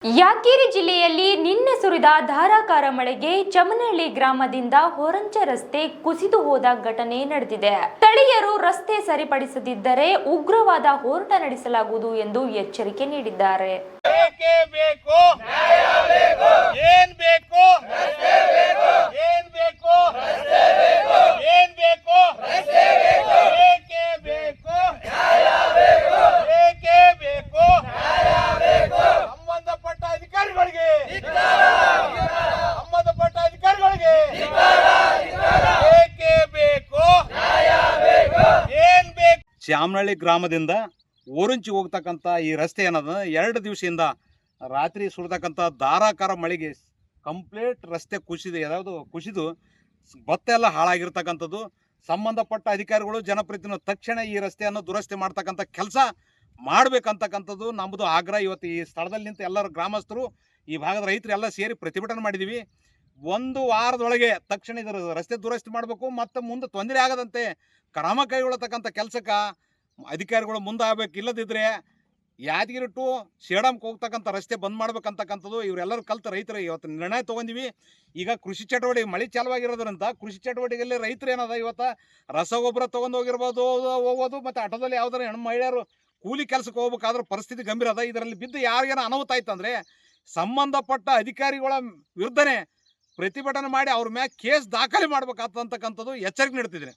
ಯಾದಗಿರಿ ಜಿಲ್ಲೆಯಲ್ಲಿ ನಿನ್ನೆ ಸುರಿದ ಧಾರಾಕಾರ ಮಳೆಗೆ ಚಮನಹಳ್ಳಿ ಗ್ರಾಮದಿಂದ ಹೊರಂಚ ರಸ್ತೆ ಕುಸಿದು ಹೋದ ಘಟನೆ ನಡೆದಿದೆ. ಸ್ಥಳೀಯರು ರಸ್ತೆ ಸರಿಪಡಿಸದಿದ್ದರೆ ಉಗ್ರವಾದ ಹೋರಾಟ ನಡೆಸಲಾಗುವುದು ಎಂದು ಎಚ್ಚರಿಕೆ ನೀಡಿದ್ದಾರೆ. ಚಾಮನಹಳ್ಳಿ ಗ್ರಾಮದಿಂದ ಓರಂಚಿ ಹೋಗ್ತಕ್ಕಂಥ ಈ ರಸ್ತೆ ಏನದ 2 ದಿವಸದಿಂದ ರಾತ್ರಿ ಸುರಿತಕ್ಕಂಥ ಧಾರಾಕಾರ ಮಳೆಗೆ ಕಂಪ್ಲೀಟ್ ರಸ್ತೆ ಕುಸಿದು ಭತ್ತ ಎಲ್ಲ ಹಾಳಾಗಿರ್ತಕ್ಕಂಥದ್ದು. ಸಂಬಂಧಪಟ್ಟ ಅಧಿಕಾರಿಗಳು ಜನಪ್ರತಿನಿಧಿಗಳು ತಕ್ಷಣ ಈ ರಸ್ತೆಯನ್ನು ದುರಸ್ತಿ ಮಾಡ್ತಕ್ಕಂಥ ಕೆಲಸ ಮಾಡಬೇಕಂತಕ್ಕಂಥದ್ದು ನಮ್ಮದು ಆಗ್ರಹ. ಇವತ್ತು ಈ ಸ್ಥಳದಲ್ಲಿ ನಿಂತು ಎಲ್ಲರೂ ಗ್ರಾಮಸ್ಥರು, ಈ ಭಾಗದ ರೈತರು ಎಲ್ಲ ಸೇರಿ ಪ್ರತಿಭಟನೆ ಮಾಡಿದ್ದೀವಿ. 1 ವಾರದೊಳಗೆ ತಕ್ಷಣ ಇದರ ರಸ್ತೆ ದುರಸ್ತಿ ಮಾಡಬೇಕು ಮತ್ತು ಮುಂದೆ ತೊಂದರೆ ಆಗದಂತೆ ಕ್ರಮ ಕೈಗೊಳ್ಳತಕ್ಕಂಥ ಕೆಲಸಕ್ಕೆ ಅಧಿಕಾರಿಗಳು ಮುಂದಾಗಬೇಕು. ಇಲ್ಲದಿದ್ದರೆ ಯಾದಗಿರಿ ಟು ಸೇಡಂಗೆ ಹೋಗ್ತಕ್ಕಂಥ ರಸ್ತೆ ಬಂದ್ ಮಾಡ್ಬೇಕಂತಕ್ಕಂಥದ್ದು ಇವರೆಲ್ಲರೂ ಕಲ್ತು ರೈತರು ಇವತ್ತು ನಿರ್ಣಯ ತೊಗೊಂಡಿವಿ. ಈಗ ಕೃಷಿ ಚಟುವಟಿಕೆ ಮಳೆ ಚಾಲುವಾಗಿರೋದ್ರಿಂದ ಕೃಷಿ ಚಟುವಟಿಕೆಯಲ್ಲಿ ರೈತರು ಏನದ ಇವತ್ತು ರಸಗೊಬ್ಬರ ತೊಗೊಂಡು ಹೋಗೋದು ಮತ್ತು ಆಟೋದಲ್ಲಿ ಯಾವ್ದಾರು ಹೆಣ್ಣು ಮಹಿಳೆಯರು ಕೂಲಿ ಕೆಲಸಕ್ಕೆ ಹೋಗ್ಬೇಕಾದ್ರೆ ಪರಿಸ್ಥಿತಿ ಗಂಭೀರ ಅದ. ಇದರಲ್ಲಿ ಬಿದ್ದು ಯಾರಿಗೇನೋ ಅನಾಹುತ ಆಯ್ತಂದರೆ ಸಂಬಂಧಪಟ್ಟ ಅಧಿಕಾರಿಗಳ ವಿರುದ್ಧನೇ ಪ್ರತಿಭಟನೆ ಮಾಡಿ ಅವ್ರ ಮ್ಯಾಗ ಕೇಸ್ ದಾಖಲೆ ಮಾಡ್ಬೇಕಾಗ್ತಕ್ಕಂಥದ್ದು ಎಚ್ಚರಿಕೆ ನೀಡ್ತಿದ್ದೀನಿ.